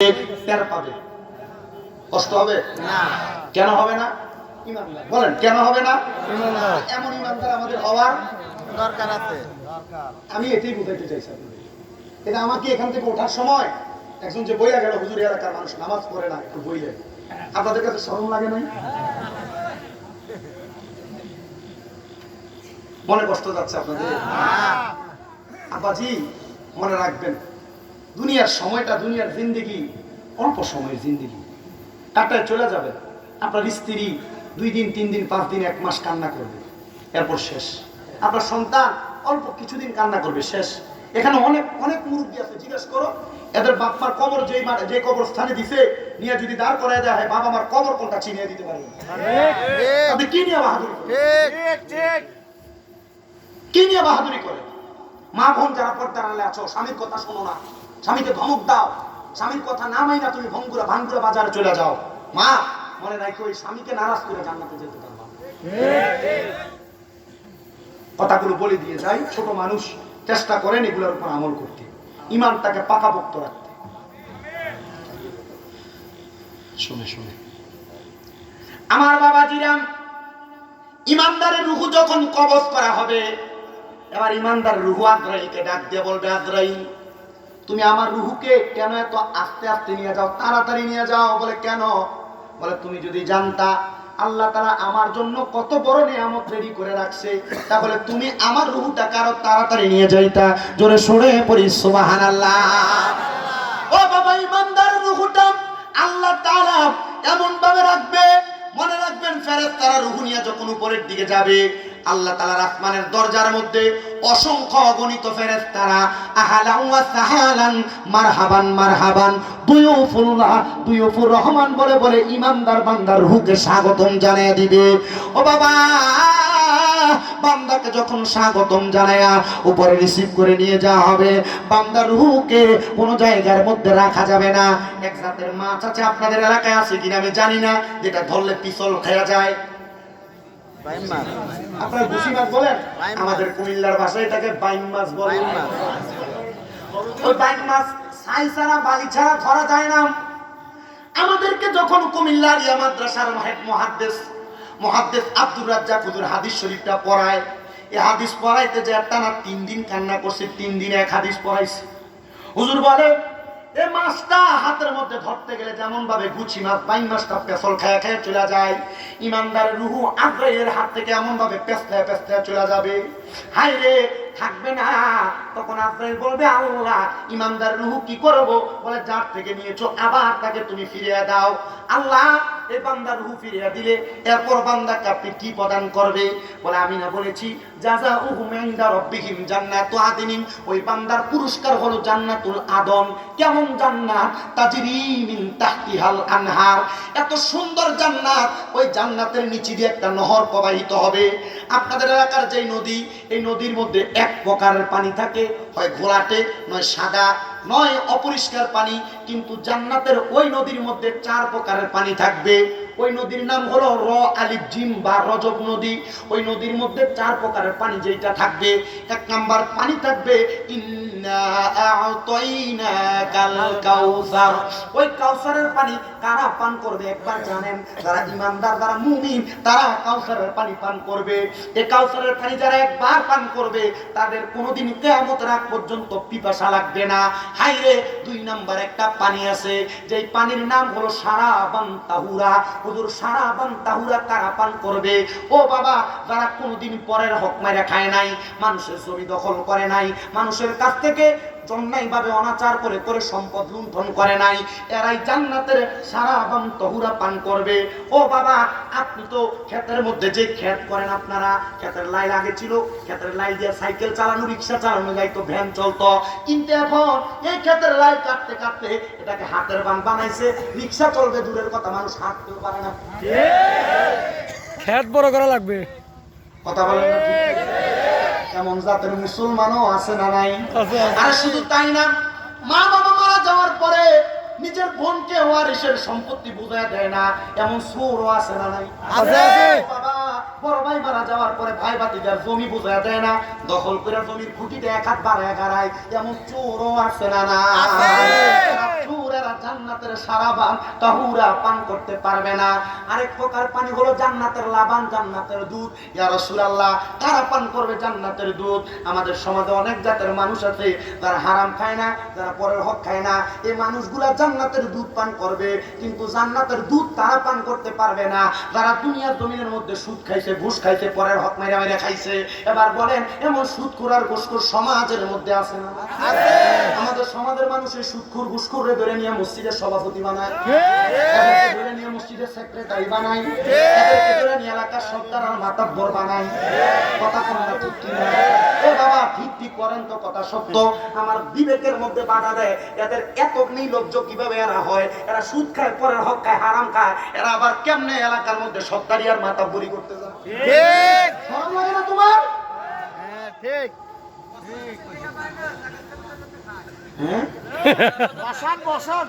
টের পাবে, কষ্ট হবে না। কেন হবে না? ইমানদার বলেন, কেন হবে না? এমন ইমানদার আমাদের হওয়ার দরকার আছে। আমি এটাই বুঝাইতে চাইছি। এটা আমাকে এখান থেকে ওঠার সময় একজন যে বইয়া গেল, হুজুর এলাকার মানুষ নামাজ পড়ে না, একটু বইলেন, আপনাদের কাছে শরম লাগে নাই? মনে কষ্ট যাচ্ছে আপনাদের? আব্বাজি মনে রাখবেন, দুনিয়ার সময়টা, দুনিয়ার জিন্দেগি অল্প সময়ের জিন্দেগি, কাটায় চলে যাবে। আপনার স্ত্রী 2 দিন 3 দিন 5 দিন 1 মাস কান্না করবে, এরপর শেষ। আপনার সন্তান অল্প কিছুদিন কান্না করবে, শেষ। এখানে অনেক অনেক মুরব্বী আছে, জিজ্ঞেস করো এদের বাপমার কবর যে কবরস্থানে দিছে নিয়ে যদি দাঁড় করায় দেয়, বাবা আমার কবর কোনটা চিনিয়ে দিতে পারবে? আপনি কি নিয়ে বাহাদুরি করেন? কি নিয়ে বাহাদুরি করে? মা বোন যারা পর্দার আড়ালে আছো, স্বামীর কথা শোনো না, স্বামীকে ধমক দাও, স্বামীর কথা না মাইনা তুমি ভাঙ্গুরা বাজারে চলে যাও। মা মনে রাখো, ওই স্বামীকে নারাজ করে জান্নাতে যেতে পারবা। কথাগুলো বলে দিয়ে যাই, ছোট মানুষ চেষ্টা করেন এগুলোর উপর আমল করতে, ইমানটাকে পাকাপোক্ত রাখতে। শুনে শুনে আমার বাবাজিরা, ইমানদারের রুহু যখন কবজ করা হবে, এবার ইমানদার রুহু আজরাইলকে ডাক দিয়ে বলবে, আজরাইল তুমি আমার রুহুকে কেন এত আস্তে আস্তে নিয়ে যাও, তাড়াতাড়ি নিয়ে যাও? বলে কেন? বলে তুমি যদি জানতা আল্লাহ তাআলা আমার জন্য কত বড় নিয়ামত রেডি করে রাখছে, তাহলে তুমি আমার রুহুটাকে আরো তাড়াতাড়ি নিয়ে যাইতা। জোরে সরে পড়ি সুবহানাল্লাহ। ও বাবা, ইমানদার রুহুটা আল্লাহ তাআলা এমন ভাবে রাখবে, মনে রাখবেন ফেরেশতারা রুহু নিয়ে যখন উপরের দিকে যাবে, আল্লাহ তাআলার আসমানের দরজার মধ্যে অসংখ্য অগণিত ফেরেশতারা আহলান ওয়া সাহালান মারহাবান মারহাবান দুয়ুফুল্লাহ দুয়ুফুর রহমান বলে বলে ইমানদার বান্দার রূহকে স্বাগতম জানিয়ে দিবে। ও বাবা, বান্দাকে যখন স্বাগতম জানায়া উপরে রিসিভ করে নিয়ে যাওয়া হবে, বান্দার রূহকে কোনো জায়গার মধ্যে রাখা যাবে না। এক জাতের মাছ আছে, আপনাদের এলাকায় আছে কিনা আমি জানি না, যেটা ধরলে পিছল খাওয়া যায়। আপনার গুছি মাছ বলেন, আমাদের কুমিল্লার ভাষায় এটাকে বাইম মাছ বলেন। ওই বাইম মাছ ছাই ছাড়া বালি ছাড়া ধরা যায় না। আমাদেরকে যখন কুমিল্লার ইয়া মাদ্রাসার মুহাদ্দিস আব্দুর রাজ্জাক হুজুর হাদিস শরীফটা পড়ায়, এই হাদিস পড়াইতে যে টানা 3 দিন কান্না করছে, 3 দিনে এক হাদিস পড়াইছে। হুজুর বলে, এই মাছটা হাতের মধ্যে ধরতে গেলে যেমন ভাবে গুছি মাছ বাইম মাছটা পেছল খায়া খায়া চলে যায়, ইমানদারের রুহু আজরাইলের হাত থেকে এমন ভাবে পেছলায় পেছলায় চলে যাবে, হায় রে থাকবে না। তখন আজরাইল বলবে, আল্লাহ ইমানদার রুহু কি করব? বলে, যার থেকে নিয়েছো আবার তাকে তুমি ফিরিয়ে দাও। আল্লাহ এই বান্দার রুহু ফিরিয়ে দিলে এরপর বান্দাকে আপনি কি প্রদান করবে? বলে, আমি না বলেছি জাযাউহুম ইনদা রাব্বিহিম জান্নাতু আদনিন, ওই বান্দার পুরস্কার হলো জান্নাতুল আদন। কেমন জান্নাত? তাজরি মিন তাহতিহাল আনহার, এত সুন্দর জান্নাত, ওই জান্নাতের নিচে দিয়ে একটা নহর প্রবাহিত হবে। আপনাদের এলাকার যেই নদী, এই নদীর মধ্যে এক প্রকারের পানি থাকে, হয় ঘোলাটে, নয় সাদা, নয় অপরিষ্কার পানি, কিন্তু জান্নাতের ওই নদীর মধ্যে 4 প্রকারের পানি থাকবে। ওই নদীর নাম হলো র আলিফ জিম বা রজব নদী। ওই নদীর মধ্যে 4 প্রকারের পানি যেটা থাকবে, 1 নাম্বার পানি থাকবে ইন্না আ'তাইনাকাল কাউসার। ওই কাউসারের পানি কারা পান করবে একবার জানেন? যারা ইমানদার, যারা মুমিন, তারা কাউসারের পানি পান করবে। এই কাউসারের পানি যারা একবার পান করবে, তাদের কোনোদিন কিয়ামতের আগ পর্যন্ত পিপাসা লাগবে না। হায়রে 2 নাম্বার একটা পানি আছে, যেই পানির নাম হলো সারাবান তাহুরা। হুজুর সারাবান তাহুরা কারা পান করবে? ও বাবা, যারা কোনোদিন পরের হক মাইরা খায় নাই, মানুষের জমি দখল করে নাই, মানুষের কাছ থেকে অন্যায়ভাবে অনাচার করে করে সম্পদ লুণ্ঠন করে নাই, এরাই জান্নাতের সারাবান তাহুরা পান করবে। ও বাবা, আপনি তো ক্ষেতের মধ্যে যে ক্ষেত করেন, আপনারা ক্ষেতের লাইল আগে ছিল, ক্ষেতের লাইল দিয়ে সাইকেল চালানো, রিক্সা চালানো যাইতো, ভ্যান চলতো, কিন্তু এখন এই ক্ষেতের লাইল কাটতে কাটতে এটাকে হাতের বান বানাইছে, রিক্সা চলবে দূরের কথা, মানুষ হাঁটতেও পারে না। ক্ষেত বড় করা লাগবে, কথা বলেন না? এমন জাতের মুসলমানও আছে না নাই? আর শুধু তাই না, মা বাবা মারা যাওয়ার পরে নিজের বোনকে ওয়ারিসের সম্পত্তি বুঝায় দেয় না, এমন চোরও আছে না নাই? বাবা, বড় ভাই মারা যাওয়ার পরে ভাই ভাতিজার জমি বুঝায় দেয় না, দখল করে জমির খুঁটিতে 1 হাত বাড়ায় গাড়ায়, এমন চোরও আছে না নাই? চোরের তারা জান্নাতের সারাবান তাহুরা পান করতে পারবে না। আরেক প্রকার পানি হলো জান্নাতের লাবান, জান্নাতের দুধ। ইয়া রাসূলুল্লাহ, তারা পান করবে জান্নাতের দুধ। আমাদের সমাজে অনেক জাতের মানুষ আছে যারা হারাম খায় না, যারা পরের হক খায় না। এই মানুষগুলা জান্নাতের দুধ পান করবে, কিন্তু জান্নাতের দুধ তারা পান করতে পারবে না যারা দুনিয়ার জমিনের মধ্যে সুদ খাইছে, ঘুষ খাইছে, পরের হক মাইরা মাইরা খাইছে। এবার বলেন, এমন সুদখোর আর ঘুষখোর সমাজের মধ্যে আছে না? আমাদের সমাজের মানুষের সুদখোর ঘুষখোরে ধরে নিয়ে মসজিদের সভাপতি বানায়, এদেরকে ধরে নিয়ে মসজিদের সেক্রেটারি বানায়, এদেরকে ধরে নিয়ে এলাকার সর্দার আর মাতাব্বর বানায়। কথা কোন না ঠিক কিনা? এ বাবা, ঠিক ঠিক করেন তো, কথা সত্য। আমার বিবেকের মধ্যে বাধা দেয়, এদের এত নির্লজ্জ কিভাবে এরা হয়? এরা সুদ খায়, পরের হক খায়, হারাম খায়, এরা আবার কেমনে এলাকার মধ্যে সর্দারি আর মাতাব্বরি করতে যায়? ঠিক। শরম লাগে না তোমার? হ্যাঁ, ঠিক। হ্যাঁ, বসান, বসান।